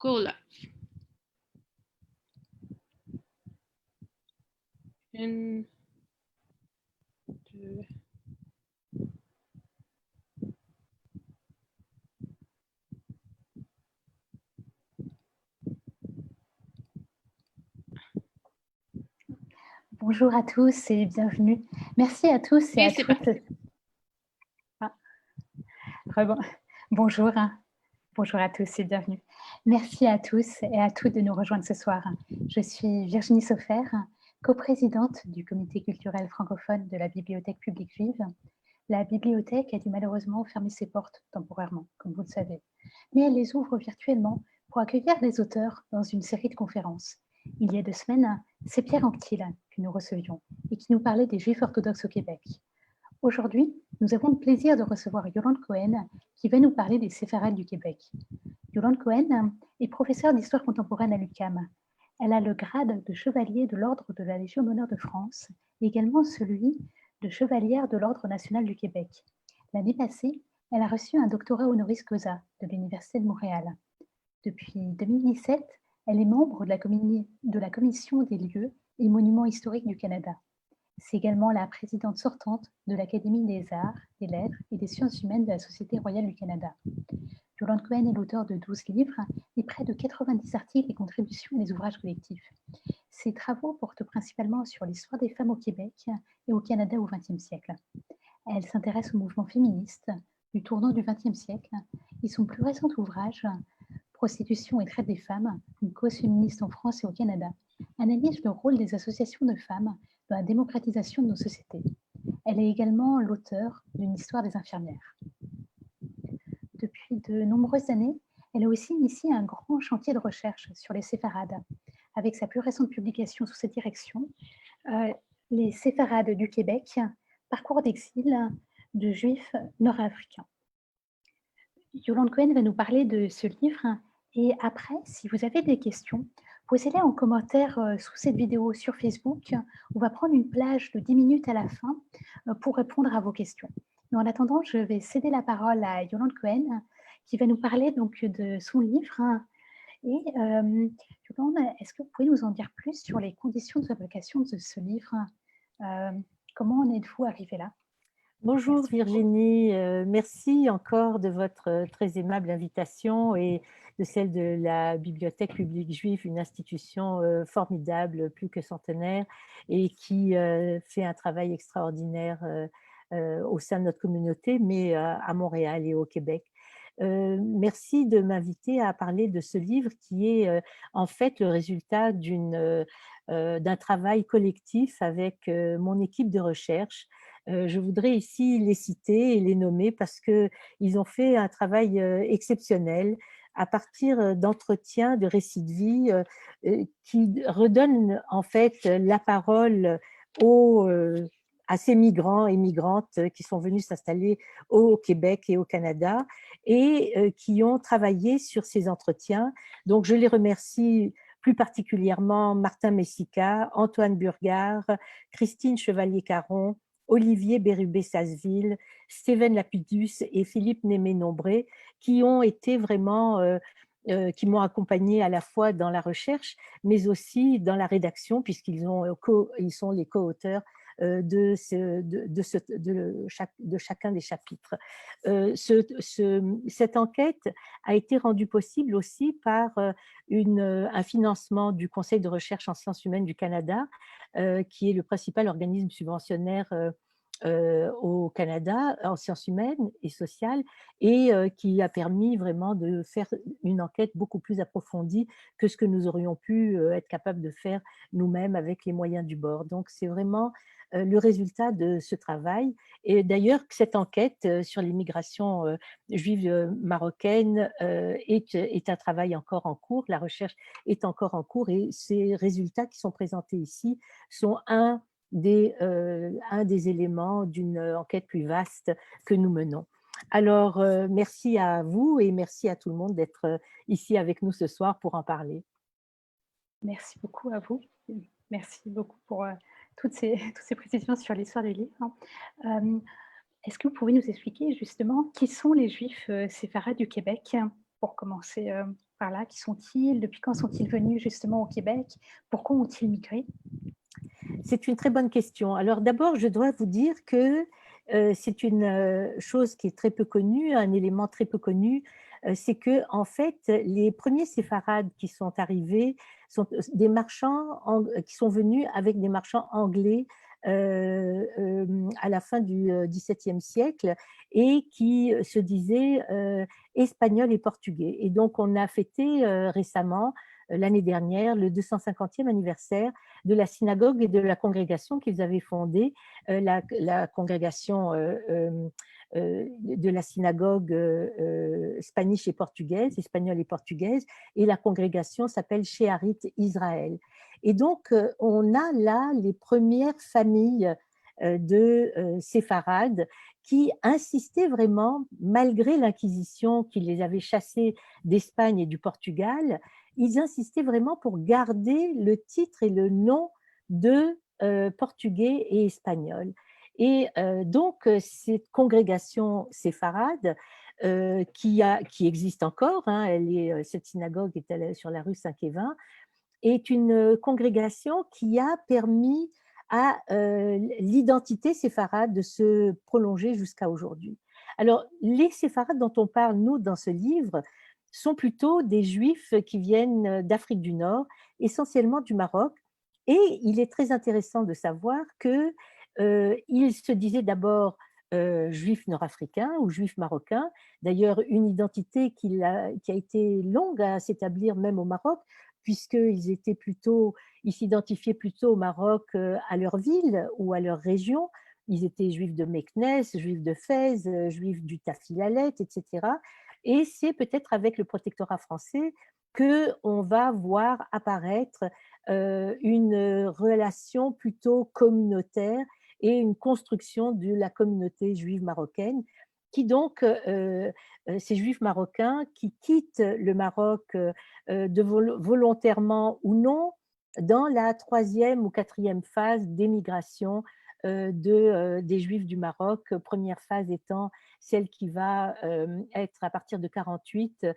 Go live. Une, deux. Bonjour à tous et bienvenue. Merci à tous et à toutes. Bonjour. Bonjour à tous et bienvenue. Merci à tous et à toutes de nous rejoindre ce soir. Je suis Virginie Soffer, coprésidente du comité culturel francophone de la Bibliothèque publique juive. La bibliothèque a dû malheureusement fermer ses portes temporairement, comme vous le savez, mais elle les ouvre virtuellement pour accueillir les auteurs dans une série de conférences. Il y a 2 semaines, c'est Pierre Anctil que nous recevions et qui nous parlait des Juifs orthodoxes au Québec. Aujourd'hui, nous avons le plaisir de recevoir Yolande Cohen qui va nous parler des séfarades du Québec. Yolande Cohen est professeure d'histoire contemporaine à l'UQAM. Elle a le grade de chevalier de l'Ordre de la Légion d'honneur de France et également celui de chevalière de l'Ordre national du Québec. L'année passée, elle a reçu un doctorat honoris causa de l'Université de Montréal. Depuis 2017, elle est membre de la Commission des lieux et monuments historiques du Canada. C'est également la présidente sortante de l'Académie des arts, des lettres et des sciences humaines de la Société royale du Canada. Yolande Cohen est l'auteur de 12 livres et près de 90 articles et contributions à des ouvrages collectifs. Ses travaux portent principalement sur l'histoire des femmes au Québec et au Canada au XXe siècle. Elle s'intéresse au mouvement féministe du tournant du XXe siècle et son plus récent ouvrage, Prostitution et traite des femmes, une cause féministe en France et au Canada, analyse le rôle des associations de femmes dans la démocratisation de nos sociétés. Elle est également l'auteure d'une histoire des infirmières. Depuis de nombreuses années, elle a aussi initié un grand chantier de recherche sur les séfarades, avec sa plus récente publication sous cette direction, Les séfarades du Québec, parcours d'exil de juifs nord-africains. Yolande Cohen va nous parler de ce livre et après, si vous avez des questions, posez-les en commentaire sous cette vidéo sur Facebook. On va prendre une plage de 10 minutes à la fin pour répondre à vos questions. Mais en attendant, je vais céder la parole à Yolande Cohen qui va nous parler donc de son livre. Et Yolande, est-ce que vous pouvez nous en dire plus sur les conditions de fabrication de ce livre? Comment en êtes-vous arrivé là? Bonjour Virginie, merci encore de votre très aimable invitation et de celle de la Bibliothèque publique juive, une institution formidable, plus que centenaire, et qui fait un travail extraordinaire au sein de notre communauté, mais à Montréal et au Québec. Merci de m'inviter à parler de ce livre qui est en fait le résultat d'un travail collectif avec mon équipe de recherche. Je voudrais ici les citer et les nommer parce qu'ils ont fait un travail exceptionnel à partir d'entretiens, de récits de vie qui redonnent en fait la parole à ces migrants et migrantes qui sont venus s'installer au Québec et au Canada et qui ont travaillé sur ces entretiens. Donc, je les remercie plus particulièrement Martin Messica, Antoine Burgard, Christine Chevalier-Caron, Olivier Bérubé-Sasseville, Stéphane Lapidus et Philippe Némé-Nombré, qui ont été vraiment, qui m'ont accompagné à la fois dans la recherche, mais aussi dans la rédaction, puisqu'ils sont les co-auteurs de chacun des chapitres. Cette enquête a été rendue possible aussi par un financement du Conseil de recherche en sciences humaines du Canada, qui est le principal organisme subventionnaire au Canada en sciences humaines et sociales, et qui a permis vraiment de faire une enquête beaucoup plus approfondie que ce que nous aurions pu être capables de faire nous-mêmes avec les moyens du bord. Donc c'est vraiment le résultat de ce travail. Et d'ailleurs, cette enquête sur l'immigration juive marocaine est un travail encore en cours, la recherche est encore en cours, et ces résultats qui sont présentés ici sont un des éléments d'une enquête plus vaste que nous menons. Alors, merci à vous et merci à tout le monde d'être ici avec nous ce soir pour en parler. Merci beaucoup à vous. Merci beaucoup pour toutes ces précisions sur l'histoire du livre. Est-ce que vous pouvez nous expliquer justement qui sont les Juifs séfarades du Québec pour commencer par là. Qui sont-ils? Depuis quand sont-ils venus justement au Québec? Pourquoi ont-ils migré? C'est une très bonne question. Alors d'abord, je dois vous dire que c'est une chose qui est très peu connue, un élément très peu connu, c'est que en fait, les premiers séfarades qui sont arrivés sont des marchands qui sont venus avec des marchands anglais à la fin du XVIIe siècle et qui se disaient espagnols et portugais. Et donc, on a fêté récemment, l'année dernière, le 250e anniversaire de la synagogue et de la congrégation qu'ils avaient fondée, la congrégation de la synagogue spanish et portugaise, espagnole et portugaise, et la congrégation s'appelle Sheharit Israël. Et donc, on a là les premières familles de séfarades qui insistaient vraiment, malgré l'Inquisition qui les avait chassés d'Espagne et du Portugal, ils insistaient vraiment pour garder le titre et le nom de portugais et espagnol. Et donc, cette congrégation séfarade, qui existe encore, hein, cette synagogue est sur la rue Saint-Kévin, est une congrégation qui a permis à l'identité séfarade de se prolonger jusqu'à aujourd'hui. Alors, les séfarades dont on parle, nous, dans ce livre, sont plutôt des juifs qui viennent d'Afrique du Nord, essentiellement du Maroc. Et il est très intéressant de savoir qu'ils se disaient d'abord juifs nord-africains ou juifs marocains. D'ailleurs, une identité qui a été longue à s'établir même au Maroc, puisqu'ils s'identifiaient plutôt au Maroc à leur ville ou à leur région. Ils étaient juifs de Meknès, juifs de Fès, juifs du Tafilalet, etc. Et c'est peut-être avec le protectorat français qu'on va voir apparaître une relation plutôt communautaire et une construction de la communauté juive marocaine qui donc, ces juifs marocains qui quittent le Maroc volontairement ou non dans la troisième ou quatrième phase d'émigration des juifs du Maroc, première phase étant celle qui va être à partir de 48,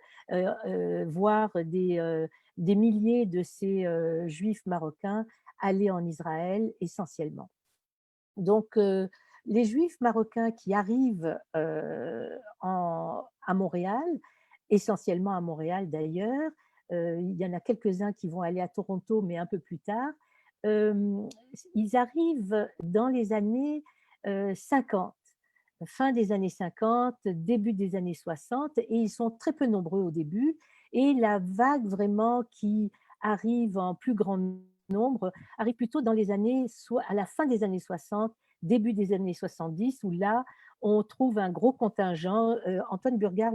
voir des milliers de ces juifs marocains aller en Israël essentiellement. Donc, les juifs marocains qui arrivent à Montréal, essentiellement à Montréal d'ailleurs, il y en a quelques-uns qui vont aller à Toronto, mais un peu plus tard, ils arrivent dans les années 50, fin des années 50, début des années 60, et ils sont très peu nombreux au début. Et la vague vraiment qui arrive en plus grand nombre arrive plutôt dans les années, soit à la fin des années 60, début des années 70, où là, on trouve un gros contingent. Antoine Burgard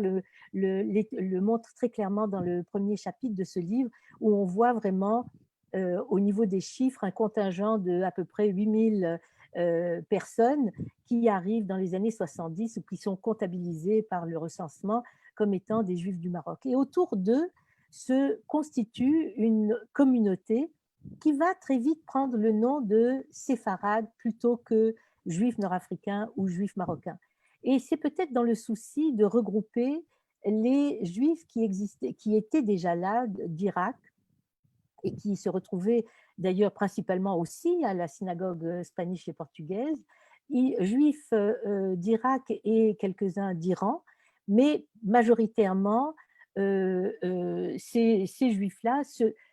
le montre très clairement dans le premier chapitre de ce livre, où on voit vraiment, au niveau des chiffres, un contingent de à peu près 8000 personnes qui arrivent dans les années 70 ou qui sont comptabilisées par le recensement comme étant des Juifs du Maroc. Et autour d'eux se constitue une communauté qui va très vite prendre le nom de séfarades plutôt que juifs nord-africains ou juifs marocains. Et c'est peut-être dans le souci de regrouper les juifs qui étaient déjà là d'Irak et qui se retrouvaient d'ailleurs principalement aussi à la synagogue spanish et portugaise, juifs d'Irak et quelques-uns d'Iran, mais majoritairement, ces juifs-là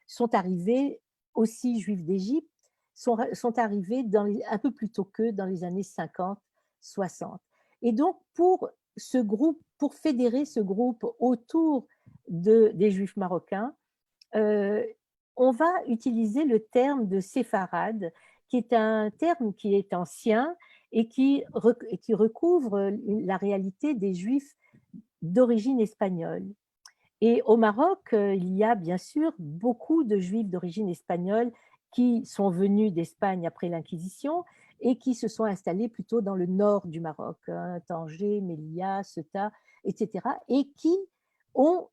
sont arrivés, aussi juifs d'Égypte, sont arrivés un peu plus tôt qu'eux, dans les années 50-60. Et donc, pour fédérer ce groupe autour des juifs marocains, on va utiliser le terme de séfarade, qui est un terme qui est ancien et qui recouvre la réalité des juifs d'origine espagnole. Et au Maroc, il y a bien sûr beaucoup de juifs d'origine espagnole qui sont venus d'Espagne après l'Inquisition et qui se sont installés plutôt dans le nord du Maroc, hein, Tanger, Melilla, Ceuta, etc. Et qui sont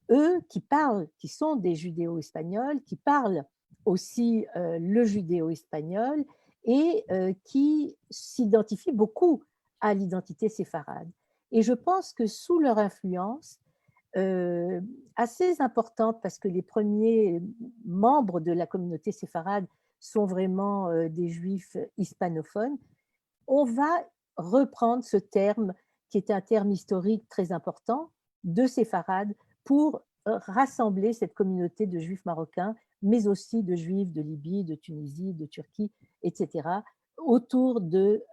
des judéo-espagnols, qui parlent aussi le judéo-espagnol et qui s'identifient beaucoup à l'identité séfarade. Et je pense que sous leur influence, euh, assez importante parce que les premiers membres de la communauté séfarade sont vraiment des juifs hispanophones. On va reprendre ce terme qui est un terme historique très important de séfarade pour rassembler cette communauté de juifs marocains, mais aussi de juifs de Libye, de Tunisie, de Turquie, etc., autour de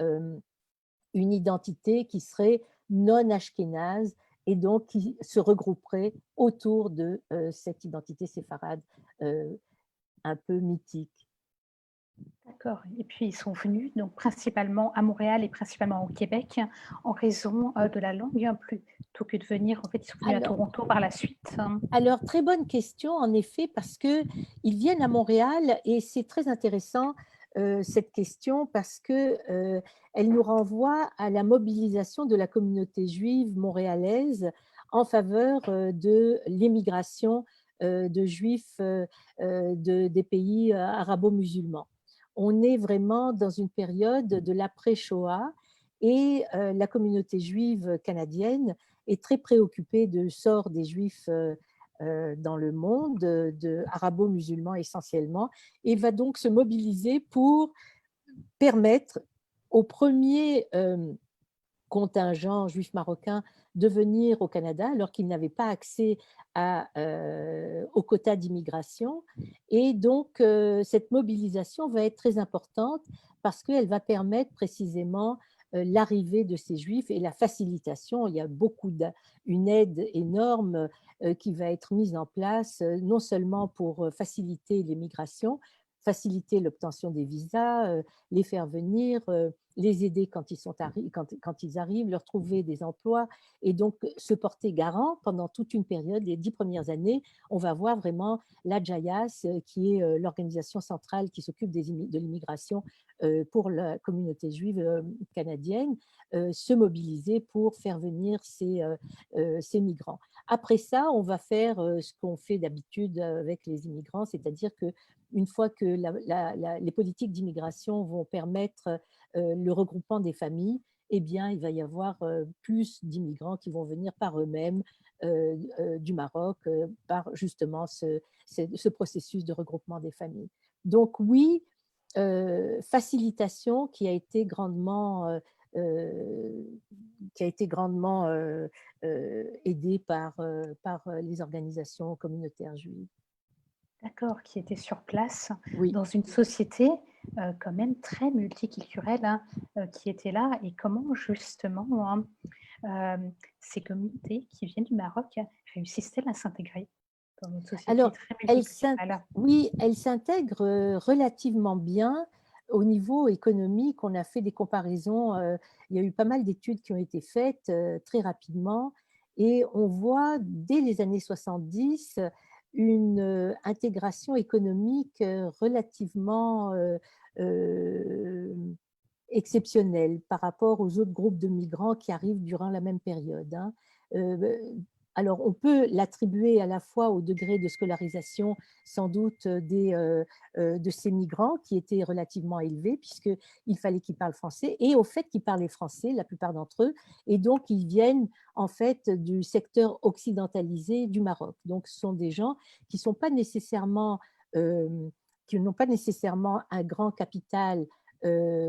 une identité qui serait non ashkénaze et donc qui se regrouperait autour de cette identité séfarade un peu mythique. D'accord. Et puis ils sont venus donc principalement à Montréal et principalement au Québec en raison de la langue, plutôt que de venir, en fait, ils sont venus à Alors, Toronto par la suite. alors, très bonne question, en effet, parce qu'ils viennent à Montréal et c'est très intéressant cette question parce qu'elle nous renvoie à la mobilisation de la communauté juive montréalaise en faveur de l'émigration de juifs des pays arabo-musulmans. On est vraiment dans une période de l'après-Shoah et la communauté juive canadienne est très préoccupée du sort des juifs dans le monde, arabo-musulmans essentiellement, et va donc se mobiliser pour permettre aux premiers contingents juifs marocains de venir au Canada alors qu'ils n'avaient pas accès aux quotas d'immigration. Et donc, cette mobilisation va être très importante parce qu'elle va permettre précisément l'arrivée de ces juifs et la facilitation. Il y a une aide énorme qui va être mise en place, non seulement pour faciliter l'immigration, faciliter l'obtention des visas, les faire venir, les aider quand ils arrivent, leur trouver des emplois et donc se porter garant pendant toute une période. Les 10 premières années, on va voir vraiment la JAIAS, qui est l'organisation centrale qui s'occupe de l'immigration pour la communauté juive canadienne, se mobiliser pour faire venir ces migrants. Après ça, on va faire ce qu'on fait d'habitude avec les immigrants, c'est-à-dire que une fois que les politiques d'immigration vont permettre le regroupement des familles, eh bien, il va y avoir plus d'immigrants qui vont venir par eux-mêmes du Maroc, par justement ce processus de regroupement des familles. Donc oui, facilitation euh, qui a été grandement aidée par les organisations communautaires juives. D'accord, qui était sur place Oui. dans une société quand même très multiculturelle qui était là, et comment justement ces communautés qui viennent du Maroc réussissent-elles à s'intégrer dans notre société Alors, très multiculturelle? oui, elle s'intègre relativement bien au niveau économique. On a fait des comparaisons. Il y a eu pas mal d'études qui ont été faites très rapidement. Et on voit dès les années 70 une intégration économique relativement euh, exceptionnelle par rapport aux autres groupes de migrants qui arrivent durant la même période. Hein. Euh, alors, on peut l'attribuer à la fois au degré de scolarisation, sans doute, de ces migrants qui était relativement élevé, puisqu'il fallait qu'ils parlent français, et au fait qu'ils parlaient français, la plupart d'entre eux, et donc ils viennent en fait du secteur occidentalisé du Maroc. Donc, ce sont des gens qui sont pas nécessairement, qui n'ont pas nécessairement un grand capital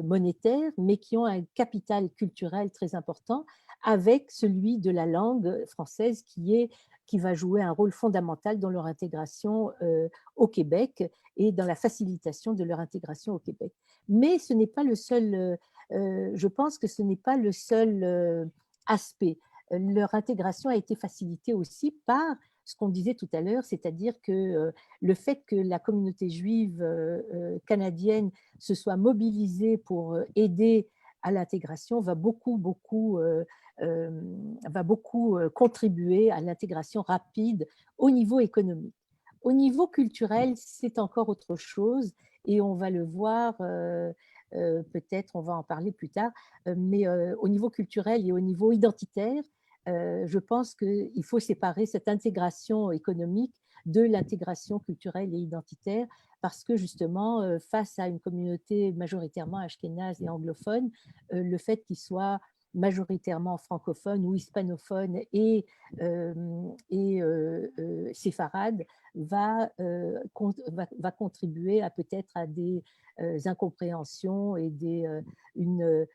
monétaire, mais qui ont un capital culturel très important, avec celui de la langue française qui va jouer un rôle fondamental dans leur intégration au Québec et dans la facilitation de leur intégration au Québec. Mais ce n'est pas le seul, je pense que ce n'est pas le seul aspect. Leur intégration a été facilitée aussi par ce qu'on disait tout à l'heure, c'est-à-dire que le fait que la communauté juive canadienne se soit mobilisée pour aider à l'intégration va beaucoup contribuer à l'intégration rapide au niveau économique. Au niveau culturel, c'est encore autre chose et on va le voir, peut-être on va en parler plus tard, mais au niveau culturel et au niveau identitaire, je pense qu'il faut séparer cette intégration économique de l'intégration culturelle et identitaire parce que justement, face à une communauté majoritairement ashkénaze et anglophone, le fait qu'ils soient majoritairement francophones ou hispanophones et séfarades va contribuer à peut-être à des incompréhensions et une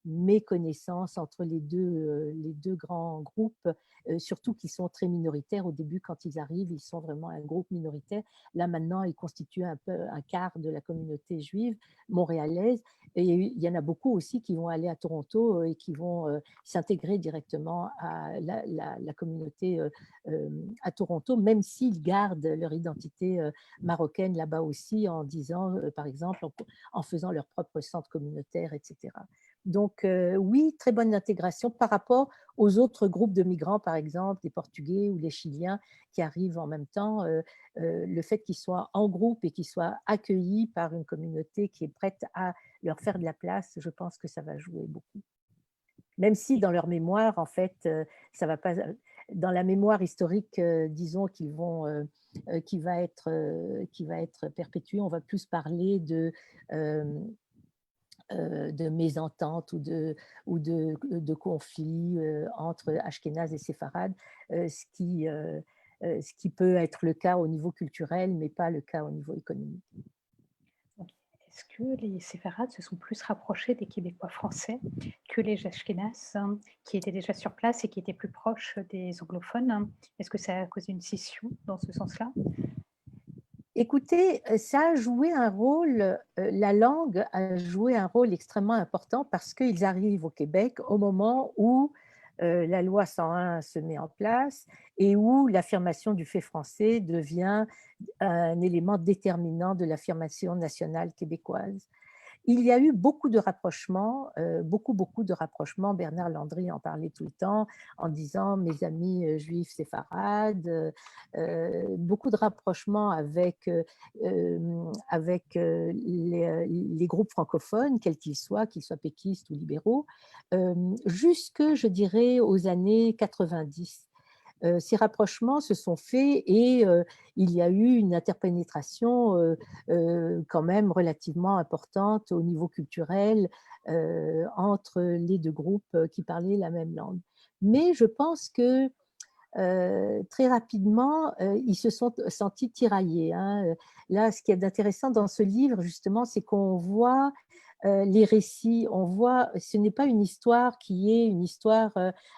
méconnaissance entre les deux grands groupes, surtout qui sont très minoritaires. Au début, quand ils arrivent, ils sont vraiment un groupe minoritaire. Là, maintenant, ils constituent un peu un quart de la communauté juive montréalaise. Et il y en a beaucoup aussi qui vont aller à Toronto et qui vont s'intégrer directement à la communauté à Toronto, même s'ils gardent leur identité marocaine là-bas aussi, en disant, par exemple, en faisant leur propre centre communautaire, etc. Donc, oui, très bonne intégration par rapport aux autres groupes de migrants, par exemple, les Portugais ou les Chiliens qui arrivent en même temps. Le fait qu'ils soient en groupe et qu'ils soient accueillis par une communauté qui est prête à leur faire de la place, je pense que ça va jouer beaucoup. Même si dans leur mémoire, en fait, ça va pas. Dans la mémoire historique, disons qui va être perpétuée, on va plus parler de mésententes ou de conflits entre Ashkénazes et séfarades, ce qui peut être le cas au niveau culturel, mais pas le cas au niveau économique. Est-ce que les séfarades se sont plus rapprochés des Québécois français que les Ashkénazes, qui étaient déjà sur place et qui étaient plus proches des anglophones? Est-ce que ça a causé une scission dans ce sens-là? Écoutez, ça a joué un rôle, la langue a joué un rôle extrêmement important parce qu'ils arrivent au Québec au moment où la loi 101 se met en place et où l'affirmation du fait français devient un élément déterminant de l'affirmation nationale québécoise. Il y a eu beaucoup de rapprochements, beaucoup de rapprochements. Bernard Landry en parlait tout le temps en disant mes amis juifs séfarades, beaucoup de rapprochements avec les groupes francophones, quels qu'ils soient péquistes ou libéraux, jusque, je dirais, aux années 90. Ces rapprochements se sont faits et il y a eu une interpénétration quand même relativement importante au niveau culturel entre les deux groupes qui parlaient la même langue. Mais je pense que très rapidement, ils se sont sentis tiraillés, hein. Là, ce qui est intéressant dans ce livre, justement, c'est qu'on voit les récits, on voit, ce n'est pas une histoire qui est une histoire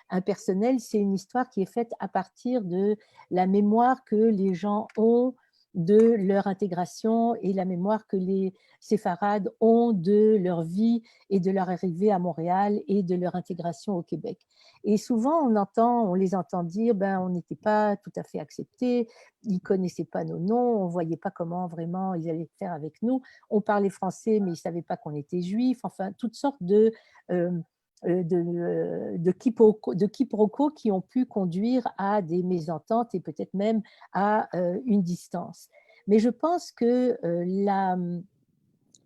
impersonnelle, c'est une histoire qui est faite à partir de la mémoire que les gens ont de leur intégration et la mémoire que les séfarades ont de leur vie et de leur arrivée à Montréal et de leur intégration au Québec. Et souvent, on les entend dire, ben, on n'était pas tout à fait acceptés, ils ne connaissaient pas nos noms, on ne voyait pas comment vraiment ils allaient faire avec nous. On parlait français, mais ils ne savaient pas qu'on était juifs. Enfin, toutes sortes de quiproquos qui ont pu conduire à des mésententes et peut-être même à une distance. Mais je pense que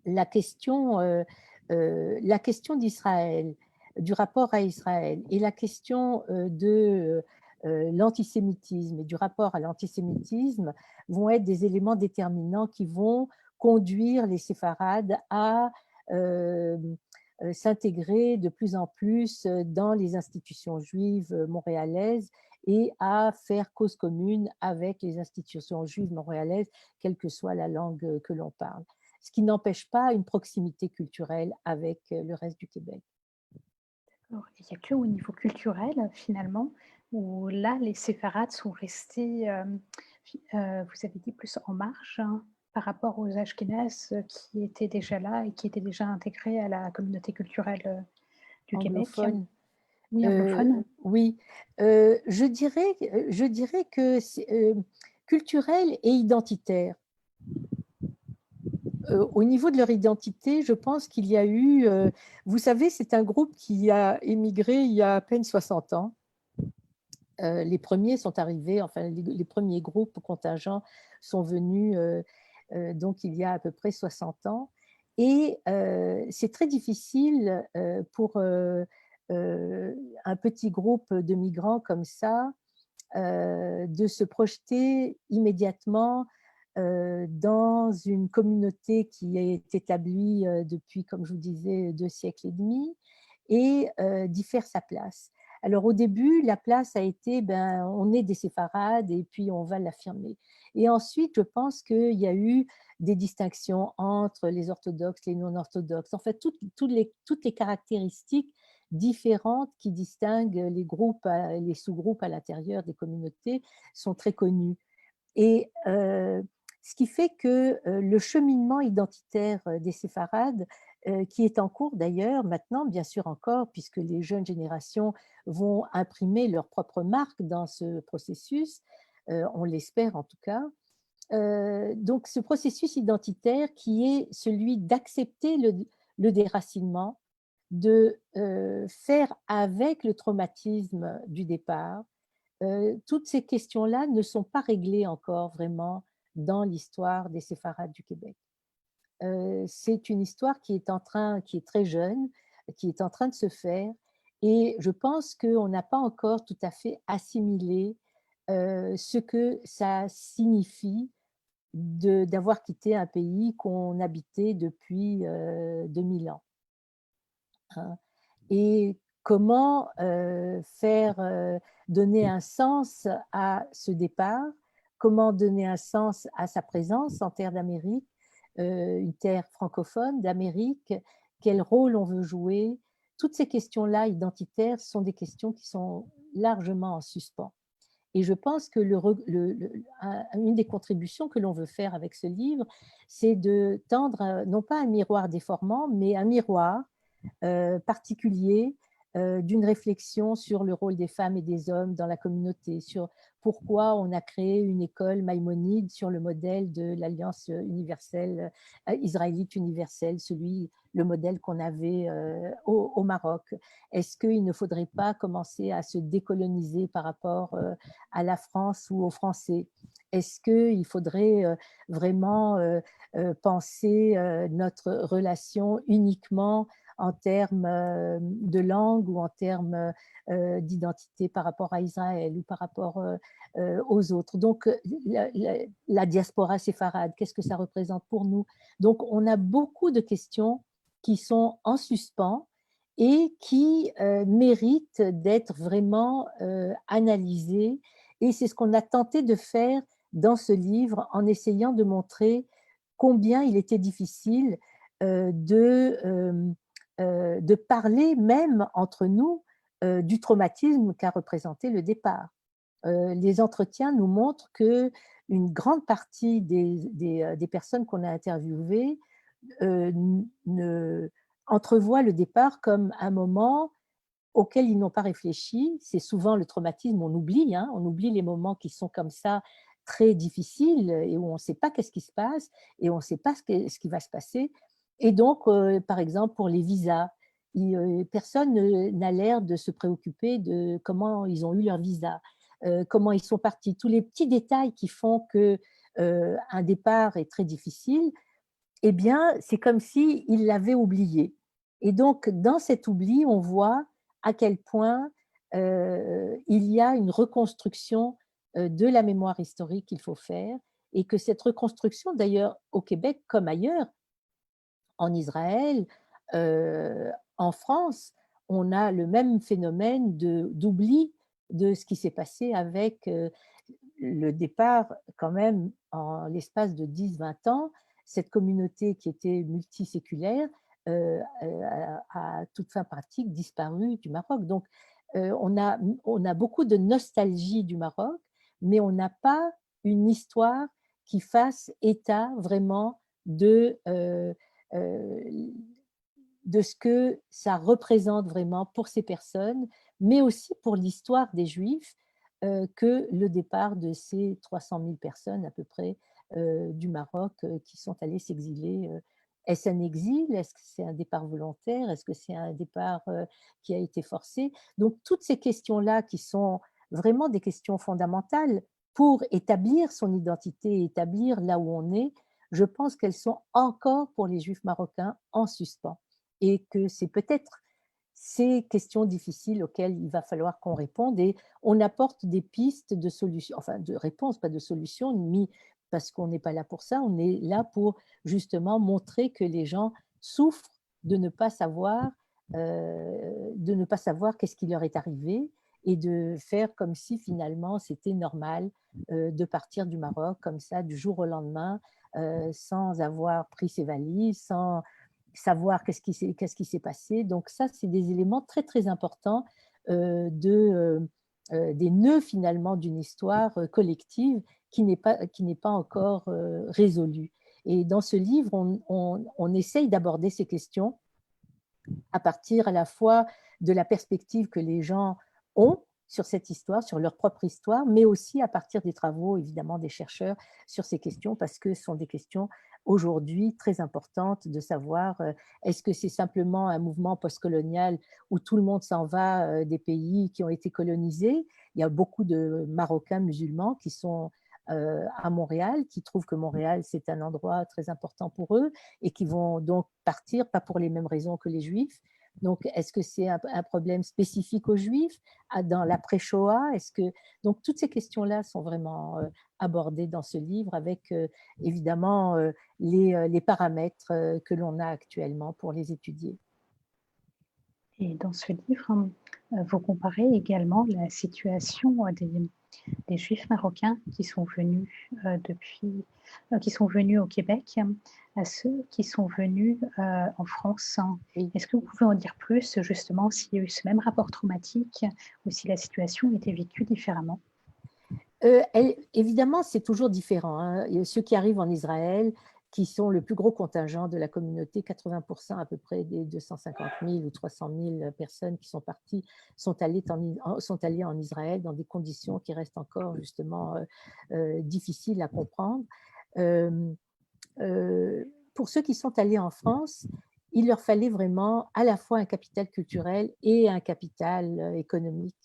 la question d'Israël, du rapport à Israël et la question de l'antisémitisme et du rapport à l'antisémitisme vont être des éléments déterminants qui vont conduire les séfarades à s'intégrer de plus en plus dans les institutions juives montréalaises et à faire cause commune avec les institutions juives montréalaises, quelle que soit la langue que l'on parle. Ce qui n'empêche pas une proximité culturelle avec le reste du Québec. Il n'y a qu'au niveau culturel, finalement, où là, les séfarades sont restés, vous avez dit, plus en marge, hein, par rapport aux Ashkénazes qui étaient déjà là et qui étaient déjà intégrés à la communauté culturelle du Québec. Anglophone. Oui, anglophone. Oui, je dirais que c'est culturel et identitaire. Au niveau de leur identité, je pense qu'il y a eu, vous savez, c'est un groupe qui a émigré il y a à peine 60 ans. Les premiers sont arrivés, enfin les premiers groupes contingents sont venus donc il y a à peu près 60 ans. Et c'est très difficile pour un petit groupe de migrants comme ça de se projeter immédiatement dans une communauté qui est établie depuis, comme je vous disais, 2 siècles et demi, et d'y faire sa place. Alors au début, la place a été, on est des séfarades et puis on va l'affirmer. Et ensuite, je pense qu'il y a eu des distinctions entre les orthodoxes, les non-orthodoxes, en fait, toutes les caractéristiques différentes qui distinguent les groupes, les sous-groupes à l'intérieur des communautés sont très connues. Et ce qui fait que le cheminement identitaire des séfarades, qui est en cours d'ailleurs maintenant, bien sûr encore, puisque les jeunes générations vont imprimer leur propre marque dans ce processus, on l'espère en tout cas. Donc ce processus identitaire qui est celui d'accepter le déracinement, de faire avec le traumatisme du départ. Toutes ces questions-là ne sont pas réglées encore vraiment dans l'histoire des séfarades du Québec. C'est une histoire qui est très jeune, qui est en train de se faire, et je pense qu'on n'a pas encore tout à fait assimilé ce que ça signifie d'avoir quitté un pays qu'on habitait depuis 2000 ans. Hein. Et comment donner un sens à ce départ, comment donner un sens à sa présence en terre d'Amérique, une terre francophone d'Amérique, quel rôle on veut jouer. Toutes ces questions-là identitaires sont des questions qui sont largement en suspens. Et je pense que une des contributions que l'on veut faire avec ce livre, c'est de tendre, non pas un miroir déformant, mais un miroir particulier d'une réflexion sur le rôle des femmes et des hommes dans la communauté, sur pourquoi on a créé une école maïmonide sur le modèle de l'Alliance universelle, israélite universelle, le modèle qu'on avait au Maroc. Est-ce qu'il ne faudrait pas commencer à se décoloniser par rapport à la France ou aux Français? Est-ce qu'il faudrait vraiment penser notre relation uniquement en termes de langue ou en termes d'identité par rapport à Israël ou par rapport aux autres? Donc, la diaspora séfarade, qu'est-ce que ça représente pour nous? Donc, on a beaucoup de questions qui sont en suspens et qui méritent d'être vraiment analysées. Et c'est ce qu'on a tenté de faire dans ce livre en essayant de montrer combien il était difficile de parler même entre nous du traumatisme qu'a représenté le départ. Les entretiens nous montrent que une grande partie des personnes qu'on a interviewées entrevoient le départ comme un moment auquel ils n'ont pas réfléchi. C'est souvent le traumatisme, on oublie, hein, on oublie les moments qui sont comme ça très difficiles et où on ne sait pas qu'est-ce qui se passe et on ne sait pas ce qui va se passer. Et donc, par exemple, pour les visas, personne n'a l'air de se préoccuper de comment ils ont eu leur visa, comment ils sont partis. Tous les petits détails qui font que un départ est très difficile, eh bien, c'est comme s'ils l'avaient oublié. Et donc, dans cet oubli, on voit à quel point il y a une reconstruction de la mémoire historique qu'il faut faire, et que cette reconstruction, d'ailleurs, au Québec comme ailleurs, en Israël, en France, on a le même phénomène d'oubli de ce qui s'est passé avec le départ quand même en l'espace de 10-20 ans. Cette communauté qui était multiséculaire a toute fin pratique disparu du Maroc. Donc on a beaucoup de nostalgie du Maroc, mais on n'a pas une histoire qui fasse état vraiment euh, de ce que ça représente vraiment pour ces personnes, mais aussi pour l'histoire des Juifs, que le départ de ces 300 000 personnes à peu près du Maroc qui sont allées s'exiler. Est-ce un exil? Est-ce que c'est un départ volontaire? Est-ce que c'est un départ qui a été forcé? Donc toutes ces questions-là qui sont vraiment des questions fondamentales pour établir son identité, établir là où on est, je pense qu'elles sont encore pour les Juifs marocains en suspens, et que c'est peut-être ces questions difficiles auxquelles il va falloir qu'on réponde, et on apporte des pistes de solutions, enfin de réponses, pas de solutions, ni parce qu'on n'est pas là pour ça, on est là pour justement montrer que les gens souffrent de ne pas savoir de ne pas savoir qu'est-ce qui leur est arrivé et de faire comme si finalement c'était normal de partir du Maroc comme ça du jour au lendemain sans avoir pris ses valises, sans savoir qu'est-ce qui s'est passé. Donc ça, c'est des éléments très très importants des nœuds finalement d'une histoire collective qui n'est pas encore résolue. Et dans ce livre, on essaye d'aborder ces questions à partir à la fois de la perspective que les gens ont sur cette histoire, sur leur propre histoire, mais aussi à partir des travaux, évidemment, des chercheurs sur ces questions, parce que ce sont des questions aujourd'hui très importantes de savoir est-ce que c'est simplement un mouvement postcolonial où tout le monde s'en va des pays qui ont été colonisés. Il y a beaucoup de Marocains musulmans qui sont à Montréal, qui trouvent que Montréal, c'est un endroit très important pour eux et qui vont donc partir, pas pour les mêmes raisons que les Juifs. Donc, est-ce que c'est un problème spécifique aux Juifs dans l'après-Shoah? Donc, toutes ces questions-là sont vraiment abordées dans ce livre avec évidemment les paramètres que l'on a actuellement pour les étudier. Et dans ce livre, vous comparez également la situation des Juifs marocains qui sont venus qui sont venus au Québec à ceux qui sont venus en France. Oui. Est-ce que vous pouvez en dire plus justement s'il y a eu ce même rapport traumatique ou si la situation était vécue différemment? Évidemment, c'est toujours différent, hein. Il y a ceux qui arrivent en Israël, qui sont le plus gros contingent de la communauté, 80% à peu près des 250 000 ou 300 000 personnes qui sont parties sont allées en Israël dans des conditions qui restent encore justement difficiles à comprendre. Euh, pour ceux qui sont allés en France, il leur fallait vraiment à la fois un capital culturel et un capital économique.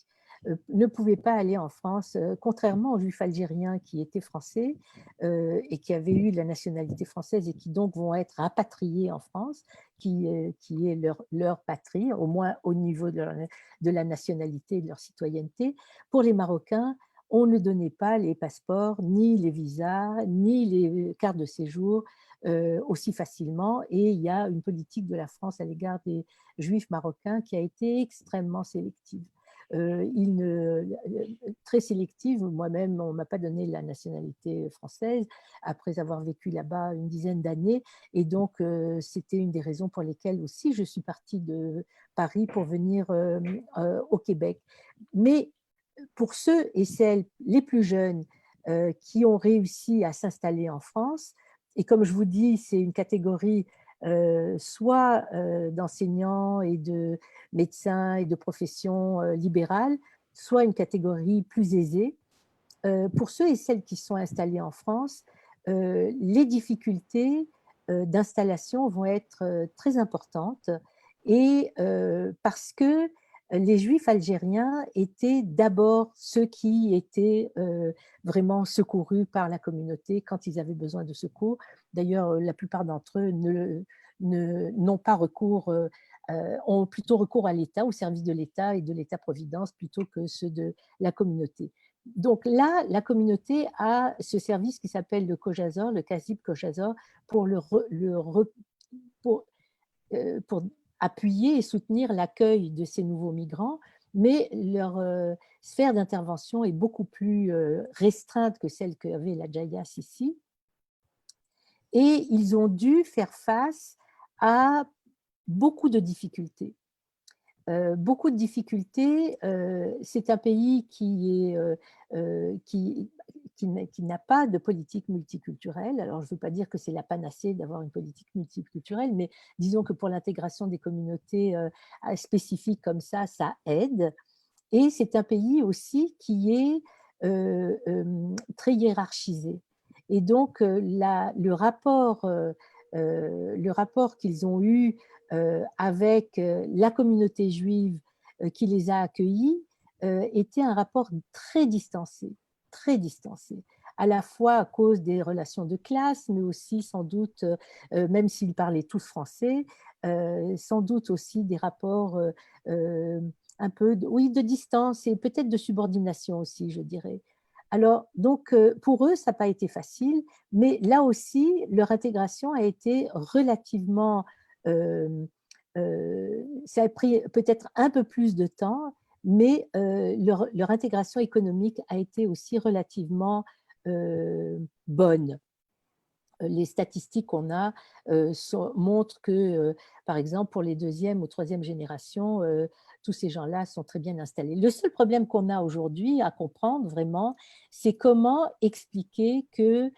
Ne pouvaient pas aller en France, contrairement aux Juifs algériens qui étaient français et qui avaient eu la nationalité française et qui donc vont être rapatriés en France, qui est leur patrie, au moins au niveau de la nationalité et de leur citoyenneté. Pour les Marocains, on ne donnait pas les passeports, ni les visas, ni les cartes de séjour aussi facilement. Et il y a une politique de la France à l'égard des Juifs marocains qui a été extrêmement sélective. Très sélective. Moi-même, on ne m'a pas donné la nationalité française après avoir vécu là-bas une dizaine d'années. Et donc, c'était une des raisons pour lesquelles aussi je suis partie de Paris pour venir au Québec. Mais pour ceux et celles les plus jeunes qui ont réussi à s'installer en France, et comme je vous dis, c'est une catégorie soit d'enseignants et de médecins et de professions libérales, soit une catégorie plus aisée. Pour ceux et celles qui sont installés en France, les difficultés d'installation vont être très importantes et parce que les Juifs algériens étaient d'abord ceux qui étaient vraiment secourus par la communauté quand ils avaient besoin de secours. D'ailleurs, la plupart d'entre eux n'ont pas recours, ont plutôt recours à l'État, au service de l'État et de l'État-providence plutôt que ceux de la communauté. Donc là, la communauté a ce service qui s'appelle le Kojazor, le Kasib Kojazor, pour, pour appuyer et soutenir l'accueil de ces nouveaux migrants, mais leur sphère d'intervention est beaucoup plus restreinte que celle qu'avait la Jayas ici. Et ils ont dû faire face à beaucoup de difficultés. Beaucoup de difficultés. C'est un pays qui n'a pas de politique multiculturelle. Alors, je ne veux pas dire que c'est la panacée d'avoir une politique multiculturelle, mais disons que pour l'intégration des communautés spécifiques comme ça aide. Et c'est un pays aussi qui est très hiérarchisé. Et donc, le rapport qu'ils ont eu avec la communauté juive qui les a accueillis était un rapport très distancé, à la fois à cause des relations de classe, mais aussi sans doute, même s'ils parlaient tous français, sans doute aussi des rapports un peu, de distance et peut-être de subordination aussi, je dirais. Alors, donc, pour eux, ça n'a pas été facile, mais là aussi, leur intégration a été relativement ça a pris peut-être un peu plus de temps, mais leur intégration économique a été aussi relativement bonne. Les statistiques qu'on a montrent que, par exemple, pour les deuxième ou troisième générations, tous ces gens-là sont très bien installés. Le seul problème qu'on a aujourd'hui à comprendre vraiment, c'est comment expliquer que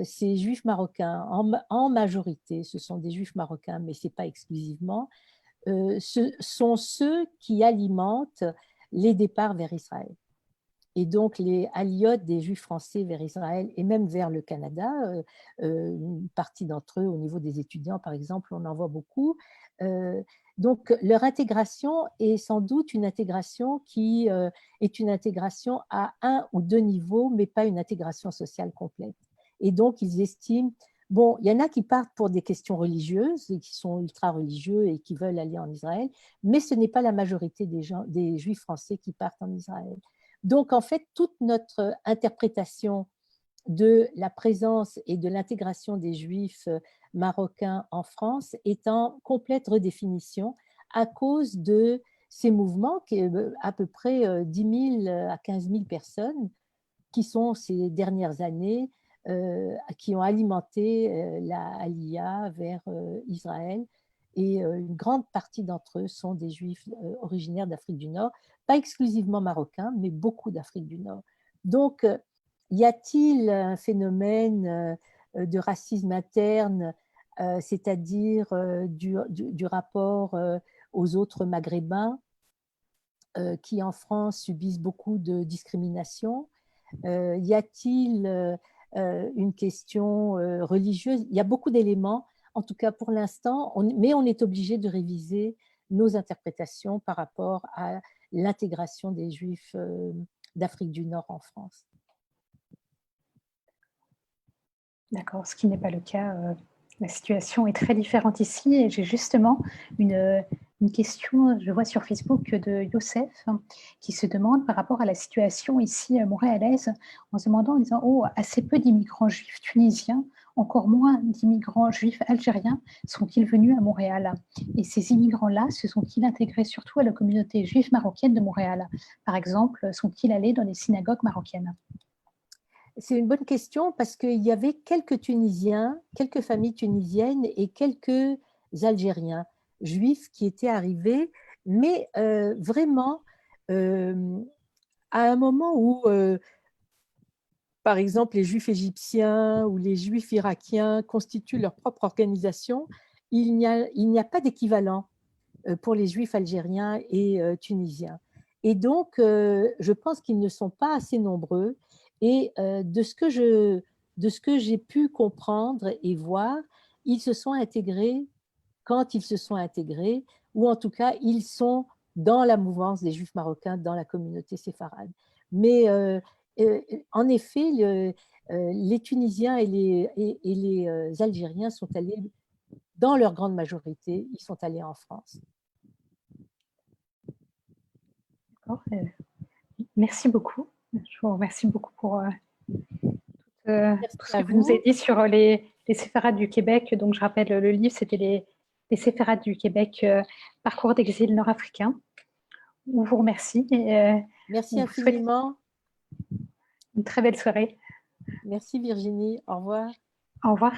ces juifs marocains, en majorité, ce sont des juifs marocains, mais ce n'est pas exclusivement, ce sont ceux qui alimentent les départs vers Israël. Et donc, les aliotes des Juifs français vers Israël et même vers le Canada, une partie d'entre eux, au niveau des étudiants, par exemple, on en voit beaucoup. Donc, leur intégration est sans doute une intégration qui est une intégration à un ou deux niveaux, mais pas une intégration sociale complète. Et donc, ils estiment, bon, il y en a qui partent pour des questions religieuses, et qui sont ultra religieux et qui veulent aller en Israël, mais ce n'est pas la majorité des Juifs français qui partent en Israël. Donc, en fait, toute notre interprétation de la présence et de l'intégration des Juifs marocains en France est en complète redéfinition à cause de ces mouvements, qui est à peu près 10 000 à 15 000 personnes qui sont ces dernières années, qui ont alimenté la Aliyah vers Israël. Et une grande partie d'entre eux sont des Juifs originaires d'Afrique du Nord, pas exclusivement marocains, mais beaucoup d'Afrique du Nord. Donc, y a-t-il un phénomène de racisme interne, c'est-à-dire du rapport aux autres maghrébins qui, en France, subissent beaucoup de discrimination? Y a-t-il une question religieuse? Il y a beaucoup d'éléments, en tout cas pour l'instant, mais on est obligé de réviser nos interprétations par rapport à l'intégration des Juifs d'Afrique du Nord en France. D'accord, ce qui n'est pas le cas. La situation est très différente ici et j'ai justement une question, je vois sur Facebook, de Youssef qui se demande par rapport à la situation ici montréalaise, en se demandant, en disant: «Oh, assez peu d'immigrants juifs tunisiens, encore moins d'immigrants juifs algériens sont-ils venus à Montréal? Et ces immigrants-là se sont-ils intégrés surtout à la communauté juive marocaine de Montréal? Par exemple, sont-ils allés dans les synagogues marocaines?» C'est une bonne question parce qu'il y avait quelques Tunisiens, quelques familles tunisiennes et quelques Algériens juifs qui étaient arrivés, mais vraiment à un moment où, par exemple, les Juifs égyptiens ou les Juifs irakiens constituent leur propre organisation, il n'y a pas d'équivalent pour les Juifs algériens et tunisiens. Et donc, je pense qu'ils ne sont pas assez nombreux. Et de ce que j'ai pu comprendre et voir, ils se sont intégrés quand ils se sont intégrés, ou en tout cas, ils sont dans la mouvance des Juifs marocains dans la communauté séfarade. Mais en effet, les Tunisiens et les Algériens sont allés, dans leur grande majorité, ils sont allés en France. Merci beaucoup. Je vous remercie beaucoup pour ce À que vous nous avez vous. dit sur les séfarades du Québec. Donc, je rappelle, le livre, c'était les séfarades du Québec, parcours d'exil nord-africain. On vous remercie et Merci on vous souhaite infiniment. une très belle soirée. Merci Virginie. Au revoir. Au revoir.